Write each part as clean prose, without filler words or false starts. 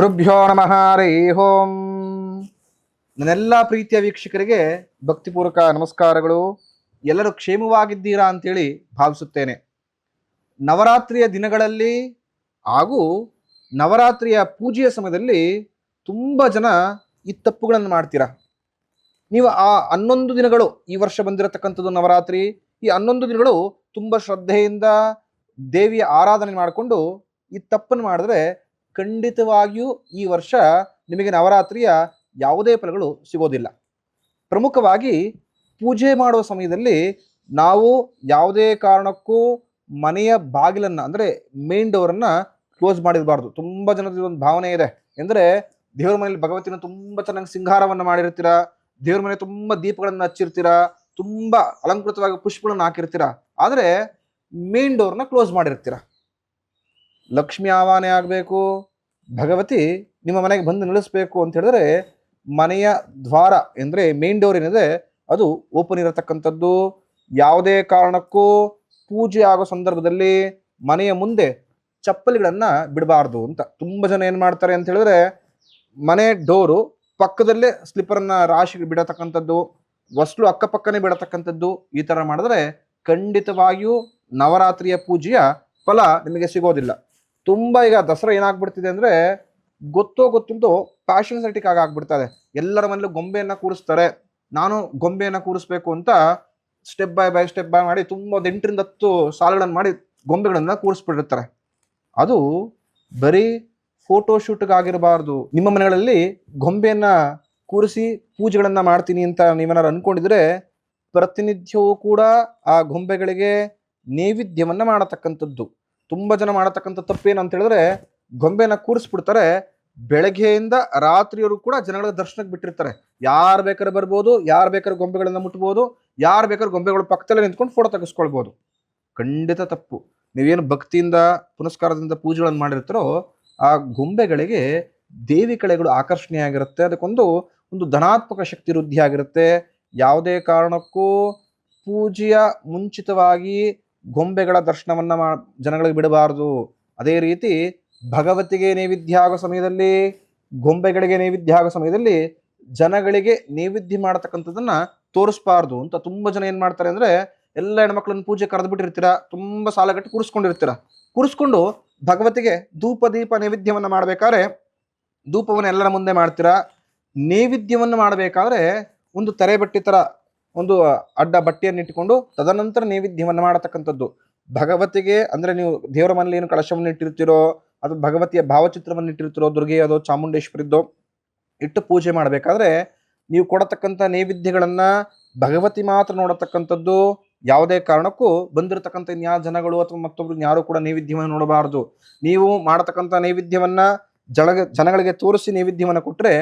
ಗುರುಭ್ಯೋ ನಮಃ ಹರಿ ಓಂ. ನನ್ನೆಲ್ಲ ಪ್ರೀತಿಯ ವೀಕ್ಷಕರಿಗೆ ಭಕ್ತಿಪೂರ್ವಕ ನಮಸ್ಕಾರಗಳು. ಎಲ್ಲರೂ ಕ್ಷೇಮವಾಗಿದ್ದೀರಾ ಅಂತೇಳಿ ಭಾವಿಸುತ್ತೇನೆ. ನವರಾತ್ರಿಯ ದಿನಗಳಲ್ಲಿ ಹಾಗೂ ನವರಾತ್ರಿಯ ಪೂಜೆಯ ಸಮಯದಲ್ಲಿ ತುಂಬ ಜನ ಈ ತಪ್ಪುಗಳನ್ನು ಮಾಡ್ತೀರಾ. ನೀವು ಆ 11 ದಿನಗಳು, ಈ ವರ್ಷ ಬಂದಿರತಕ್ಕಂಥದ್ದು ನವರಾತ್ರಿ, ಈ 11 ದಿನಗಳು ತುಂಬ ಶ್ರದ್ಧೆಯಿಂದ ದೇವಿಯ ಆರಾಧನೆ ಮಾಡಿಕೊಂಡು ಈ ತಪ್ಪನ್ನು ಮಾಡಿದ್ರೆ ಖಂಡಿತವಾಗಿಯೂ ಈ ವರ್ಷ ನಿಮಗೆ ನವರಾತ್ರಿಯ ಯಾವುದೇ ಫಲಗಳು ಸಿಗೋದಿಲ್ಲ. ಪ್ರಮುಖವಾಗಿ ಪೂಜೆ ಮಾಡುವ ಸಮಯದಲ್ಲಿ ನಾವು ಯಾವುದೇ ಕಾರಣಕ್ಕೂ ಮನೆಯ ಬಾಗಿಲನ್ನು ಅಂದರೆ ಮೇನ್ ಡೋರನ್ನು ಕ್ಲೋಸ್ ಮಾಡಿರಬಾರ್ದು. ತುಂಬ ಜನದ ಒಂದು ಭಾವನೆ ಇದೆ, ಅಂದರೆ ದೇವ್ರ ಮನೆಯಲ್ಲಿ ಭಗವತಿನ ತುಂಬ ಚೆನ್ನಾಗಿ ಸಿಂಗಾರವನ್ನು ಮಾಡಿರ್ತೀರಾ, ದೇವ್ರ ಮನೆ ತುಂಬ ದೀಪಗಳನ್ನು ಹಚ್ಚಿರ್ತೀರಾ, ತುಂಬ ಅಲಂಕೃತವಾಗಿ ಪುಷ್ಪಗಳನ್ನು ಹಾಕಿರ್ತೀರಾ, ಆದರೆ ಮೇನ್ ಡೋರ್ನ ಕ್ಲೋಸ್ ಮಾಡಿರ್ತೀರ. ಲಕ್ಷ್ಮಿ ಆವಾಹನೆ ಆಗಬೇಕು, ಭಗವತಿ ನಿಮ್ಮ ಮನೆಗೆ ಬಂದು ನಿಲ್ಲಿಸ್ಬೇಕು ಅಂತ ಹೇಳಿದ್ರೆ ಮನೆಯ ದ್ವಾರ ಅಂದರೆ ಮೇನ್ ಡೋರ್ ಏನಿದೆ ಅದು ಓಪನ್ ಇರತಕ್ಕಂಥದ್ದು. ಯಾವುದೇ ಕಾರಣಕ್ಕೂ ಪೂಜೆ ಆಗೋ ಸಂದರ್ಭದಲ್ಲಿ ಮನೆಯ ಮುಂದೆ ಚಪ್ಪಲಿಗಳನ್ನು ಬಿಡಬಾರ್ದು ಅಂತ. ತುಂಬ ಜನ ಏನು ಮಾಡ್ತಾರೆ ಅಂತ ಹೇಳಿದ್ರೆ ಮನೆ ಡೋರು ಪಕ್ಕದಲ್ಲೇ ಸ್ಲಿಪ್ಪರನ್ನು ರಾಶಿ ಬಿಡತಕ್ಕಂಥದ್ದು, ಹೊಸ್ಲು ಅಕ್ಕಪಕ್ಕನೇ ಬಿಡತಕ್ಕಂಥದ್ದು. ಈ ಥರ ಮಾಡಿದ್ರೆ ಖಂಡಿತವಾಗಿಯೂ ನವರಾತ್ರಿಯ ಪೂಜೆಯ ಫಲ ನಿಮಗೆ ಸಿಗೋದಿಲ್ಲ. ತುಂಬ ಈಗ ದಸರಾ ಏನಾಗ್ಬಿಡ್ತಿದೆ ಅಂದರೆ ಗೊತ್ತಿದ್ದು ಫ್ಯಾಷನ್ ಸೆಟಿಕ್ ಆಗ್ಬಿಡ್ತದೆ. ಎಲ್ಲರ ಮನೇಲಿ ಗೊಂಬೆಯನ್ನು ಕೂರಿಸ್ತಾರೆ. ನಾನು ಗೊಂಬೆಯನ್ನು ಕೂರಿಸ್ಬೇಕು ಅಂತ ಸ್ಟೆಪ್ ಬೈ ಮಾಡಿ ತುಂಬ 8 ರಿಂದ 10 ಸಾಲುಗಳನ್ನು ಮಾಡಿ ಗೊಂಬೆಗಳನ್ನು ಕೂರಿಸ್ಬಿಟ್ಟಿರ್ತಾರೆ. ಅದು ಬರೀ ಫೋಟೋ ಶೂಟ್ಗಾಗಿರಬಾರ್ದು. ನಿಮ್ಮ ಮನೆಗಳಲ್ಲಿ ಗೊಂಬೆಯನ್ನು ಕೂರಿಸಿ ಪೂಜೆಗಳನ್ನು ಮಾಡ್ತೀನಿ ಅಂತ ನೀವೇನಾರು ಅಂದ್ಕೊಂಡಿದ್ರೆ ಪ್ರತಿನಿತ್ಯವೂ ಕೂಡ ಆ ಗೊಂಬೆಗಳಿಗೆ ನೈವೇದ್ಯವನ್ನು ಮಾಡತಕ್ಕಂಥದ್ದು. ತುಂಬ ಜನ ಮಾಡತಕ್ಕಂಥ ತಪ್ಪೇನು ಅಂತ ಹೇಳಿದ್ರೆ ಗೊಂಬೆನ ಕೂರಿಸ್ಬಿಡ್ತಾರೆ, ಬೆಳಗ್ಗೆಯಿಂದ ರಾತ್ರಿಯವರು ಕೂಡ ಜನಗಳ ದರ್ಶನಕ್ಕೆ ಬಿಟ್ಟಿರ್ತಾರೆ. ಯಾರು ಬೇಕಾದ್ರೆ ಬರ್ಬೋದು, ಯಾರು ಬೇಕಾದ್ರೆ ಗೊಂಬೆಗಳನ್ನು ಮುಟ್ಬೋದು, ಯಾರು ಬೇಕಾದ್ರೆ ಗೊಂಬೆಗಳ ಪಕ್ಕದಲ್ಲೇ ನಿಂತ್ಕೊಂಡು ಫೋಟೋ ತೆಗೆಸ್ಕೊಳ್ಬೋದು. ಖಂಡಿತ ತಪ್ಪು. ನೀವೇನು ಭಕ್ತಿಯಿಂದ ಪುನಸ್ಕಾರದಿಂದ ಪೂಜೆಗಳನ್ನು ಮಾಡಿರ್ತಾರೋ ಆ ಗೊಂಬೆಗಳಿಗೆ ದೇವಿ ಕಳೆಗಳು ಆಕರ್ಷಣೆಯಾಗಿರುತ್ತೆ. ಅದಕ್ಕೊಂದು ಧನಾತ್ಮಕ ಶಕ್ತಿ ವೃದ್ಧಿ ಆಗಿರುತ್ತೆ. ಯಾವುದೇ ಕಾರಣಕ್ಕೂ ಪೂಜೆಯ ಮುಂಚಿತವಾಗಿ ಗೊಂಬೆಗಳ ದರ್ಶನವನ್ನು ಜನಗಳಿಗೆ ಬಿಡಬಾರ್ದು. ಅದೇ ರೀತಿ ಭಗವತಿಗೆ ನೈವೇದ್ಯ ಆಗೋ ಸಮಯದಲ್ಲಿ, ಗೊಂಬೆಗಳಿಗೆ ನೈವೇದ್ಯ ಆಗೋ ಸಮಯದಲ್ಲಿ ಜನಗಳಿಗೆ ನೈವೇದ್ಯ ಮಾಡತಕ್ಕಂಥದ್ದನ್ನು ತೋರಿಸ್ಬಾರ್ದು ಅಂತ. ತುಂಬ ಜನ ಏನು ಮಾಡ್ತಾರೆ ಅಂದರೆ ಎಲ್ಲ ಹೆಣ್ಮಕ್ಳನ್ನ ಪೂಜೆ ಕರೆದು ಬಿಟ್ಟಿರ್ತೀರ, ತುಂಬ ಸಾಲಗಟ್ಟಿ ಕೂರಿಸ್ಕೊಂಡಿರ್ತೀರ. ಕೂರಿಸ್ಕೊಂಡು ಭಗವತಿಗೆ ಧೂಪ ದೀಪ ನೈವೇದ್ಯವನ್ನು ಮಾಡಬೇಕಾದ್ರೆ ಧೂಪವನ್ನು ಎಲ್ಲರ ಮುಂದೆ ಮಾಡ್ತೀರಾ. ನೈವೇದ್ಯವನ್ನು ಮಾಡಬೇಕಾದ್ರೆ ಒಂದು ತೆರೆ ಬಟ್ಟೆ ಥರ ಒಂದು ಅಡ್ಡ ಬಟ್ಟೆಯನ್ನು ಇಟ್ಟುಕೊಂಡು ತದನಂತರ ನೈವೇದ್ಯವನ್ನು ಮಾಡತಕ್ಕಂಥದ್ದು. ಭಗವತಿಗೆ ಅಂದರೆ ನೀವು ದೇವರ ಮನೇಲಿ ಏನು ಕಳಶವನ್ನು ಇಟ್ಟಿರ್ತೀರೋ, ಅದು ಭಗವತಿಯ ಭಾವಚಿತ್ರವನ್ನು ಇಟ್ಟಿರ್ತೀರೋ, ದುರ್ಗೆಯದೋ ಚಾಮುಂಡೇಶ್ವರಿದ್ದೋ ಇಟ್ಟು ಪೂಜೆ ಮಾಡಬೇಕಾದ್ರೆ ನೀವು ಕೊಡತಕ್ಕಂಥ ನೈವೇದ್ಯಗಳನ್ನು ಭಗವತಿ ಮಾತ್ರ ನೋಡತಕ್ಕಂಥದ್ದು. ಯಾವುದೇ ಕಾರಣಕ್ಕೂ ಬಂದಿರತಕ್ಕಂಥ ಇನ್ಯಾವ ಜನಗಳು ಅಥವಾ ಮತ್ತೊಬ್ರು ಯಾರು ಕೂಡ ನೈವೇದ್ಯವನ್ನು ನೋಡಬಾರ್ದು. ನೀವು ಮಾಡತಕ್ಕಂಥ ನೈವೇದ್ಯವನ್ನು ಜನಗಳಿಗೆ ತೋರಿಸಿ ನೈವೇದ್ಯವನ್ನು ಕೊಟ್ಟರೆ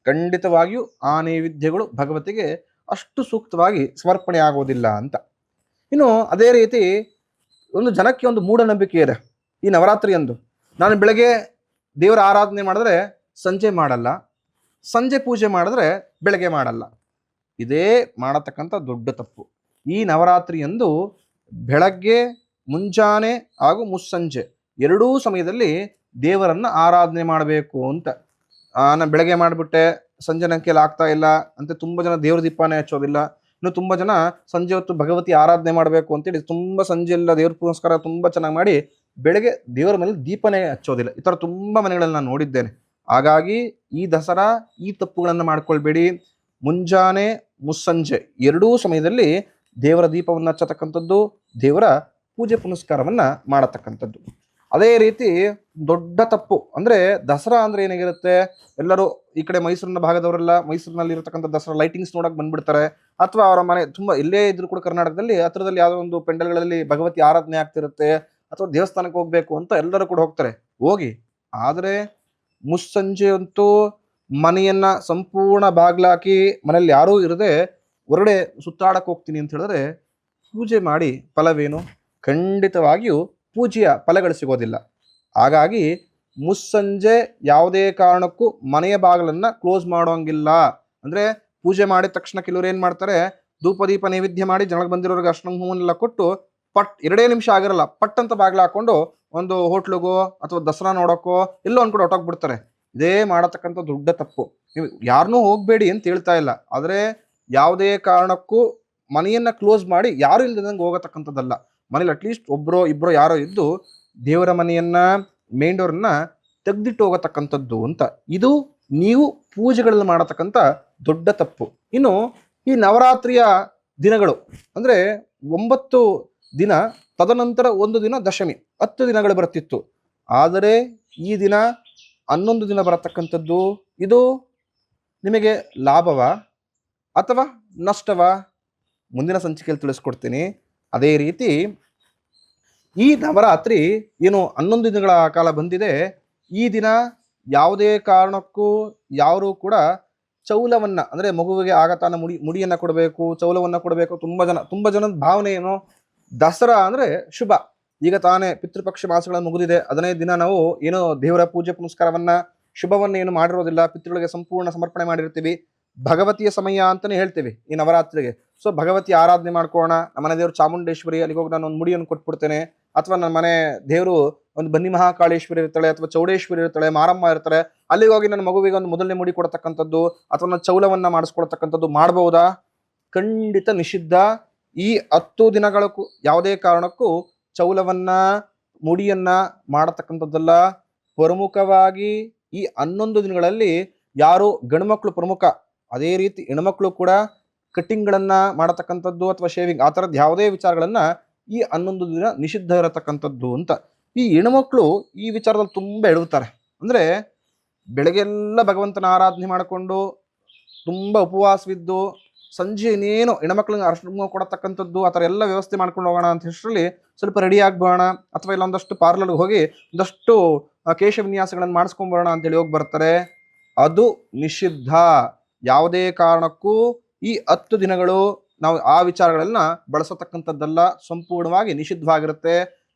ಖಂಡಿತವಾಗಿಯೂ ಆ ನೈವೇದ್ಯಗಳು ಭಗವತಿಗೆ ಅಷ್ಟು ಸೂಕ್ತವಾಗಿ ಸಮರ್ಪಣೆ ಆಗೋದಿಲ್ಲ ಅಂತ. ಇನ್ನು ಅದೇ ರೀತಿ ಒಂದು ಜನಕ್ಕೆ ಒಂದು ಮೂಢನಂಬಿಕೆ ಇದೆ. ಈ ನವರಾತ್ರಿಯಂದು ನಾನು ಬೆಳಗ್ಗೆ ದೇವರ ಆರಾಧನೆ ಮಾಡಿದ್ರೆ ಸಂಜೆ ಮಾಡಲ್ಲ, ಸಂಜೆ ಪೂಜೆ ಮಾಡಿದ್ರೆ ಬೆಳಗ್ಗೆ ಮಾಡಲ್ಲ. ಇದೇ ಮಾಡತಕ್ಕಂಥ ದೊಡ್ಡ ತಪ್ಪು. ಈ ನವರಾತ್ರಿಯಂದು ಬೆಳಗ್ಗೆ ಮುಂಜಾನೆ ಹಾಗೂ ಮುಸ್ಸಂಜೆ ಎರಡೂ ಸಮಯದಲ್ಲಿ ದೇವರನ್ನು ಆರಾಧನೆ ಮಾಡಬೇಕು ಅಂತ. ನಾನು ಬೆಳಗ್ಗೆ ಮಾಡಿಬಿಟ್ಟೆ ಸಂಜೆ ನನ್ನ ಕೈಲಿ ಆಗ್ತಾ ಇಲ್ಲ ಅಂತ ತುಂಬ ಜನ ದೇವ್ರ ದೀಪನೇ ಹಚ್ಚೋದಿಲ್ಲ. ಇನ್ನು ತುಂಬ ಜನ ಸಂಜೆ ಹೊತ್ತು ಭಗವತಿ ಆರಾಧನೆ ಮಾಡಬೇಕು ಅಂತೇಳಿ ತುಂಬ ಸಂಜೆ ಎಲ್ಲ ದೇವ್ರ ಪುನಸ್ಕಾರ ತುಂಬ ಚೆನ್ನಾಗಿ ಮಾಡಿ ಬೆಳಗ್ಗೆ ದೇವರ ಮೇಲೆ ದೀಪನೇ ಹಚ್ಚೋದಿಲ್ಲ. ಈ ಥರ ತುಂಬ ಮನೆಗಳಲ್ಲಿ ನಾನು ನೋಡಿದ್ದೇನೆ. ಹಾಗಾಗಿ ಈ ದಸರಾ ಈ ತಪ್ಪುಗಳನ್ನು ಮಾಡ್ಕೊಳ್ಬೇಡಿ. ಮುಂಜಾನೆ ಮುಸ್ಸಂಜೆ ಎರಡೂ ಸಮಯದಲ್ಲಿ ದೇವರ ದೀಪವನ್ನು ಹಚ್ಚತಕ್ಕಂಥದ್ದು, ದೇವರ ಪೂಜೆ ಪುನಸ್ಕಾರವನ್ನು ಮಾಡತಕ್ಕಂಥದ್ದು. ಅದೇ ರೀತಿ ದೊಡ್ಡ ತಪ್ಪು ಅಂದರೆ ದಸರಾ ಅಂದರೆ ಏನಾಗಿರುತ್ತೆ, ಎಲ್ಲರೂ ಈ ಕಡೆ ಮೈಸೂರಿನ ಭಾಗದವರೆಲ್ಲ ಮೈಸೂರಿನಲ್ಲಿ ಇರತಕ್ಕಂಥ ದಸರಾ ಲೈಟಿಂಗ್ಸ್ ನೋಡೋಕೆ ಬಂದ್ಬಿಡ್ತಾರೆ. ಅಥವಾ ಅವರ ಮನೆ ತುಂಬ ಎಲ್ಲೇ ಇದ್ರೂ ಕೂಡ ಕರ್ನಾಟಕದಲ್ಲಿ ಹತ್ರದಲ್ಲಿ ಯಾವುದೋ ಒಂದು ಪೆಂಡಲ್ಗಳಲ್ಲಿ ಭಗವತಿ ಆರಾಧನೆ ಆಗ್ತಿರುತ್ತೆ, ಅಥವಾ ದೇವಸ್ಥಾನಕ್ಕೆ ಹೋಗಬೇಕು ಅಂತ ಎಲ್ಲರೂ ಕೂಡ ಹೋಗ್ತಾರೆ. ಹೋಗಿ, ಆದರೆ ಮುಸ್ಸಂಜೆ ಅಂತೂ ಮನೆಯನ್ನು ಸಂಪೂರ್ಣ ಬಾಗ್ಲಾಕಿ ಮನೆಯಲ್ಲಿ ಯಾರೂ ಇರದೆ ಹೊರಗಡೆ ಸುತ್ತಾಡಕ್ಕೆ ಹೋಗ್ತೀನಿ ಅಂತ ಹೇಳಿದ್ರೆ ಪೂಜೆ ಮಾಡಿ ಫಲವೇನು? ಖಂಡಿತವಾಗಿಯೂ ಪೂಜೆಯ ಫಲಗಳು ಸಿಗೋದಿಲ್ಲ. ಹಾಗಾಗಿ ಮುಸ್ಸಂಜೆ ಯಾವುದೇ ಕಾರಣಕ್ಕೂ ಮನೆಯ ಬಾಗಿಲನ್ನು ಕ್ಲೋಸ್ ಮಾಡೋಂಗಿಲ್ಲ. ಅಂದರೆ ಪೂಜೆ ಮಾಡಿದ ತಕ್ಷಣ ಕೆಲವರು ಏನು ಮಾಡ್ತಾರೆ, ಧೂಪ ದೀಪ ನೈವೇದ್ಯ ಮಾಡಿ ಜನಕ್ಕೆ ಬಂದಿರೋರಿಗೆ ಅರ್ಶನ ಹೂವನ್ನೆಲ್ಲ ಕೊಟ್ಟು ಪಟ್ 2 ನಿಮಿಷ ಆಗಿರಲ್ಲ ಪಟ್ ಅಂತ ಬಾಗಿಲು ಹಾಕ್ಕೊಂಡು ಒಂದು ಹೋಟ್ಲಿಗೋ ಅಥವಾ ದಸರಾ ನೋಡೋಕ್ಕೋ ಎಲ್ಲೋ ಅಂದ್ಕೊಂಡು ಹೊಟ್ಟೋಗ್ಬಿಡ್ತಾರೆ. ಇದೇ ಮಾಡತಕ್ಕಂಥ ದೊಡ್ಡ ತಪ್ಪು. ನೀವು ಯಾರನ್ನೂ ಹೋಗಬೇಡಿ ಅಂತ ಹೇಳ್ತಾ ಇಲ್ಲ, ಆದರೆ ಯಾವುದೇ ಕಾರಣಕ್ಕೂ ಮನೆಯನ್ನ ಕ್ಲೋಸ್ ಮಾಡಿ ಯಾರು ಇಲ್ದಂಗೆ ಹೋಗತಕ್ಕಂಥದ್ದಲ್ಲ. ಮನೇಲಿ ಅಟ್ಲೀಸ್ಟ್ ಒಬ್ಬರೋ ಇಬ್ಬರೋ ಯಾರೋ ಇದ್ದು ದೇವರ ಮನೆಯನ್ನ ಮೇನ್ ಡೋರನ್ನ ತೆಗೆದಿಟ್ಟು ಹೋಗತಕ್ಕಂಥದ್ದು ಅಂತ. ಇದು ನೀವು ಪೂಜೆಗಳಲ್ಲಿ ಮಾಡತಕ್ಕಂಥ ದೊಡ್ಡ ತಪ್ಪು. ಇನ್ನು ಈ ನವರಾತ್ರಿಯ ದಿನಗಳು ಅಂದರೆ 9 ದಿನ, ತದನಂತರ 1 ದಿನ ದಶಮಿ, 10 ದಿನಗಳು ಬರುತ್ತಿತ್ತು. ಆದರೆ ಈ ದಿನ 11 ದಿನ ಬರತಕ್ಕಂಥದ್ದು, ಇದು ನಿಮಗೆ ಲಾಭವಾ ಅಥವಾ ನಷ್ಟವಾ? ಮುಂದಿನ ಸಂಚಿಕೆಯಲ್ಲಿ ತಿಳಿಸ್ಕೊಡ್ತೀನಿ. ಅದೇ ರೀತಿ ಈ ನವರಾತ್ರಿ ಏನು 11 ದಿನಗಳ ಕಾಲ ಬಂದಿದೆ, ಈ ದಿನ ಯಾವುದೇ ಕಾರಣಕ್ಕೂ ಯಾರು ಕೂಡ ಚೌಲವನ್ನ ಅಂದರೆ ಮಗುವಿಗೆ ಆಗತಾನ ಮುಡಿಯನ್ನು ಕೊಡಬೇಕು, ಚೌಲವನ್ನು ಕೊಡಬೇಕು. ತುಂಬ ಜನದ ಭಾವನೆ ಏನು, ದಸರಾ ಅಂದರೆ ಶುಭ. ಈಗ ತಾನೇ ಪಿತೃಪಕ್ಷ ಮಾಸಗಳನ್ನು ಮುಗಿದಿದೆ, 15 ದಿನ ನಾವು ಏನೋ ದೇವರ ಪೂಜೆ ಪುನಸ್ಕಾರವನ್ನ ಶುಭವನ್ನ ಏನು ಮಾಡಿರೋದಿಲ್ಲ, ಪಿತೃಗಳಿಗೆ ಸಂಪೂರ್ಣ ಸಮರ್ಪಣೆ ಮಾಡಿರ್ತೀವಿ. ಭಗವತಿಯ ಸಮಯ ಅಂತಾನೆ ಹೇಳ್ತೀವಿ ಈ ನವರಾತ್ರಿಗೆ. ಸೊ ಭಗವತಿ ಆರಾಧನೆ ಮಾಡ್ಕೋಣ. ನಮ್ಮ ಮನೆ ದೇವರು ಚಾಮುಂಡೇಶ್ವರಿ, ಅಲ್ಲಿಗೆ ಹೋಗಿ ನಾನು ಒಂದು ಮುಡಿಯನ್ನು ಕೊಟ್ಬಿಡ್ತೇನೆ. ಅಥವಾ ನನ್ನ ಮನೆ ದೇವರು ಒಂದು ಬನ್ನಿ ಮಹಾಕಾಳೇಶ್ವರಿ ಇರ್ತಾಳೆ, ಅಥವಾ ಚೌಡೇಶ್ವರಿ ಇರ್ತಾಳೆ, ಮಾರಮ್ಮ ಇರ್ತಾರೆ, ಅಲ್ಲಿಗೆ ಹೋಗಿ ನನ್ನ ಮಗುವಿಗೆ ಒಂದು ಮೊದಲನೇ ಮುಡಿ ಕೊಡತಕ್ಕಂಥದ್ದು ಅಥವಾ ನನ್ನ ಚೌಲವನ್ನ ಮಾಡಿಸ್ಕೊಡ್ತಕ್ಕಂಥದ್ದು ಮಾಡಬಹುದಾ? ಖಂಡಿತ ನಿಷಿದ್ಧ. ಈ 10 ದಿನಗಳಕ್ಕೂ ಯಾವುದೇ ಕಾರಣಕ್ಕೂ ಚೌಲವನ್ನ ಮುಡಿಯನ್ನ ಮಾಡತಕ್ಕಂಥದ್ದಲ್ಲ. ಪ್ರಮುಖವಾಗಿ ಈ 11 ದಿನಗಳಲ್ಲಿ ಯಾರು ಗಂಡ್ಮಕ್ಳು ಪ್ರಮುಖ, ಅದೇ ರೀತಿ ಹೆಣ್ಮಕ್ಳು ಕೂಡ ಕಟ್ಟಿಂಗ್ಗಳನ್ನ ಮಾಡತಕ್ಕಂಥದ್ದು ಅಥವಾ ಶೇವಿಂಗ್ ಆ ಥರದ್ದು ಯಾವುದೇ ವಿಚಾರಗಳನ್ನ ಈ 11 ದಿನ ನಿಷಿದ್ಧ ಇರತಕ್ಕಂಥದ್ದು ಅಂತ. ಈ ಹೆಣ್ಮಕ್ಳು ಈ ವಿಚಾರದಲ್ಲಿ ತುಂಬ ಎಡುತ್ತಾರೆ. ಅಂದರೆ ಬೆಳಗ್ಗೆಲ್ಲ ಭಗವಂತನ ಆರಾಧನೆ ಮಾಡಿಕೊಂಡು ತುಂಬ ಉಪವಾಸವಿದ್ದು ಸಂಜೆ ಇನ್ನೇನು ಹೆಣ್ಮಕ್ಳಿಗೆ ಅರ್ಶನ ಕೊಡತಕ್ಕಂಥದ್ದು ಆ ಥರ ಎಲ್ಲ ವ್ಯವಸ್ಥೆ ಮಾಡ್ಕೊಂಡು ಹೋಗೋಣ ಅಂತ ಹೆಸರಲ್ಲಿ ಸ್ವಲ್ಪ ರೆಡಿ ಆಗ್ಬೋಣ, ಅಥವಾ ಇಲ್ಲ ಒಂದಷ್ಟು ಪಾರ್ಲರ್ಗೆ ಹೋಗಿ ಒಂದಷ್ಟು ಕೇಶ ವಿನ್ಯಾಸಗಳನ್ನು ಮಾಡಿಸ್ಕೊಂಬೋಣ ಅಂತೇಳಿ ಹೋಗಿ ಬರ್ತಾರೆ. ಅದು ನಿಷಿದ್ಧ. ಯಾವುದೇ ಕಾರಣಕ್ಕೂ ಈ 10 ದಿನಗಳು ನಾವು ಆ ವಿಚಾರಗಳನ್ನ ಬಳಸತಕ್ಕಂಥದ್ದಲ್ಲ, ಸಂಪೂರ್ಣವಾಗಿ ನಿಷಿದ್ಧವಾಗಿರುತ್ತೆ.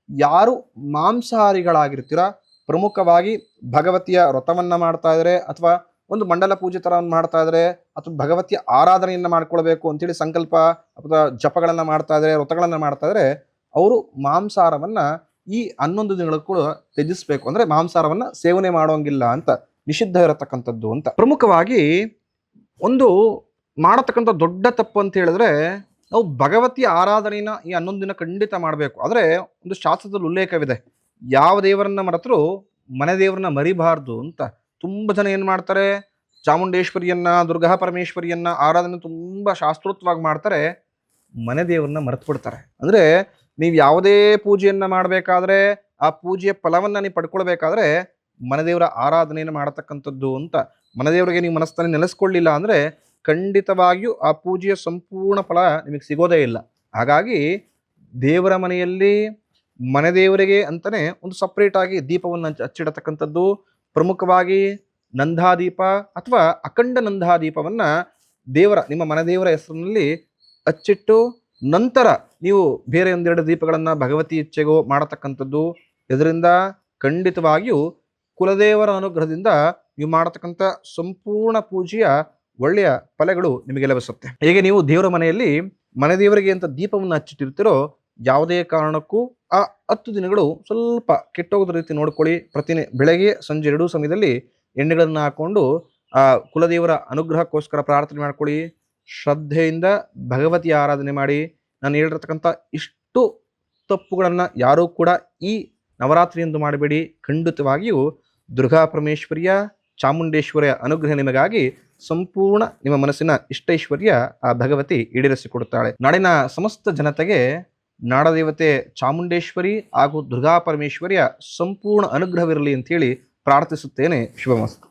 ಯಾರು ಮಾಂಸಾಹಾರಿಗಳಾಗಿರ್ತೀರ, ಪ್ರಮುಖವಾಗಿ ಭಗವತಿಯ ವ್ರತವನ್ನ ಮಾಡ್ತಾ ಇದ್ದಾರೆ ಅಥವಾ ಒಂದು ಮಂಡಲ ಪೂಜೆ ತರ ಮಾಡ್ತಾ ಇದ್ದಾರೆ ಅಥವಾ ಭಗವತಿಯ ಆರಾಧನೆಯನ್ನ ಮಾಡ್ಕೊಳ್ಬೇಕು ಅಂತೇಳಿ ಸಂಕಲ್ಪ ಅಥವಾ ಜಪಗಳನ್ನ ಮಾಡ್ತಾ ಇದ್ದಾರೆ, ವ್ರತಗಳನ್ನ ಮಾಡ್ತಾ ಇದ್ದಾರೆ, ಅವರು ಮಾಂಸಾಹಾರವನ್ನ ಈ 11 ದಿನಗಳು ಕೂಡ ತ್ಯಜಿಸ್ಬೇಕು. ಅಂದ್ರೆ ಮಾಂಸಾಹಾರವನ್ನ ಸೇವನೆ ಮಾಡೋಂಗಿಲ್ಲ ಅಂತ, ನಿಷಿದ್ಧ ಇರತಕ್ಕಂಥದ್ದು ಅಂತ. ಪ್ರಮುಖವಾಗಿ ಒಂದು ಮಾಡತಕ್ಕಂಥ ದೊಡ್ಡ ತಪ್ಪು ಅಂತ ಹೇಳಿದ್ರೆ, ನಾವು ಭಗವತಿಯ ಆರಾಧನೆಯನ್ನ ಈ 11 ದಿನ ಖಂಡಿತ ಮಾಡಬೇಕು. ಆದರೆ ಒಂದು ಶಾಸ್ತ್ರದಲ್ಲಿ ಉಲ್ಲೇಖವಿದೆ, ಯಾವ ದೇವರನ್ನ ಮರೆತರೂ ಮನೆ ದೇವರನ್ನ ಮರಿಬಾರ್ದು ಅಂತ. ತುಂಬ ಜನ ಏನು ಮಾಡ್ತಾರೆ, ಚಾಮುಂಡೇಶ್ವರಿಯನ್ನ, ದುರ್ಗಾ ಪರಮೇಶ್ವರಿಯನ್ನ ಆರಾಧನೆ ತುಂಬ ಶಾಸ್ತ್ರೋಕ್ತವಾಗಿ ಮಾಡ್ತಾರೆ, ಮನೆ ದೇವರನ್ನ ಮರೆತು ಬಿಡ್ತಾರೆ. ಅಂದರೆ ನೀವು ಯಾವುದೇ ಪೂಜೆಯನ್ನ ಮಾಡಬೇಕಾದ್ರೆ ಆ ಪೂಜೆಯ ಫಲವನ್ನ ನೀವು ಪಡ್ಕೊಳ್ಬೇಕಾದ್ರೆ ಮನೆ ದೇವರ ಆರಾಧನೆಯನ್ನು ಮಾಡತಕ್ಕಂಥದ್ದು ಅಂತ. ಮನೆ ದೇವರಿಗೆ ನೀವು ಮನಸ್ಸಲ್ಲಿ ನೆಲೆಸ್ಕೊಳ್ಳಿಲ್ಲ ಅಂದರೆ ಖಂಡಿತವಾಗಿಯೂ ಆ ಪೂಜೆಯ ಸಂಪೂರ್ಣ ಫಲ ನಿಮಗೆ ಸಿಗೋದೇ ಇಲ್ಲ. ಹಾಗಾಗಿ ದೇವರ ಮನೆಯಲ್ಲಿ ಮನೆ ದೇವರಿಗೆ ಅಂತಲೇ ಒಂದು ಸಪ್ರೇಟ್ ಆಗಿ ದೀಪವನ್ನು ಹಚ್ಚಿಡತಕ್ಕಂಥದ್ದು, ಪ್ರಮುಖವಾಗಿ ನಂದಾದೀಪ ಅಥವಾ ಅಖಂಡ ನಂದಾದೀಪವನ್ನ ನಿಮ್ಮ ಮನೆ ದೇವರ ಹೆಸರಿನಲ್ಲಿ ಹಚ್ಚಿಟ್ಟು ನಂತರ ನೀವು ಬೇರೆ ಒಂದೆರಡು ದೀಪಗಳನ್ನು ಭಗವತಿ ಇಚ್ಛೆಗೋ ಮಾಡತಕ್ಕಂಥದ್ದು. ಇದರಿಂದ ಖಂಡಿತವಾಗಿಯೂ ಕುಲದೇವರ ಅನುಗ್ರಹದಿಂದ ನೀವು ಮಾಡತಕ್ಕಂಥ ಸಂಪೂರ್ಣ ಪೂಜೆಯ ಒಳ್ಳೆಯ ಫಲಗಳು ನಿಮಗೆ ಲಭಿಸುತ್ತೆ. ಹೇಗೆ ನೀವು ದೇವರ ಮನೆಯಲ್ಲಿ ಮನೆ ದೇವರಿಗೆ ಅಂತ ದೀಪವನ್ನು ಹಚ್ಚಿಟ್ಟಿರ್ತೀರೋ, ಯಾವುದೇ ಕಾರಣಕ್ಕೂ ಆ 10 ದಿನಗಳು ಸ್ವಲ್ಪ ಕೆಟ್ಟೋಗೋದ ರೀತಿ ನೋಡ್ಕೊಳ್ಳಿ. ಬೆಳಗ್ಗೆ ಸಂಜೆ 2 ಸಮಯದಲ್ಲಿ ಎಣ್ಣೆಗಳನ್ನು ಹಾಕೊಂಡು ಆ ಕುಲದೇವರ ಅನುಗ್ರಹಕ್ಕೋಸ್ಕರ ಪ್ರಾರ್ಥನೆ ಮಾಡ್ಕೊಳ್ಳಿ. ಶ್ರದ್ಧೆಯಿಂದ ಭಗವತಿಯ ಆರಾಧನೆ ಮಾಡಿ. ನಾನು ಹೇಳಿರ್ತಕ್ಕಂಥ ಇಷ್ಟು ತಪ್ಪುಗಳನ್ನು ಯಾರೂ ಕೂಡ ಈ ನವರಾತ್ರಿಯಂದು ಮಾಡಬೇಡಿ. ಖಂಡಿತವಾಗಿಯೂ ದುರ್ಗಾ ಪರಮೇಶ್ವರಿಯ, ಚಾಮುಂಡೇಶ್ವರಿಯ ಅನುಗ್ರಹ ನಿಮಗಾಗಿ ಸಂಪೂರ್ಣ ನಿಮ್ಮ ಮನಸ್ಸಿನ ಇಷ್ಟೈಶ್ವರ್ಯ ಆ ಭಗವತಿ ಈಡೇರಿಸಿಕೊಡುತ್ತಾಳೆ. ನಾಡಿನ ಸಮಸ್ತ ಜನತೆಗೆ ನಾಡದೇವತೆ ಚಾಮುಂಡೇಶ್ವರಿ ಹಾಗೂ ದುರ್ಗಾ ಪರಮೇಶ್ವರಿಯ ಸಂಪೂರ್ಣ ಅನುಗ್ರಹವಿರಲಿ ಅಂತೇಳಿ ಪ್ರಾರ್ಥಿಸುತ್ತೇನೆ. ಶುಭಮಸ್ತು.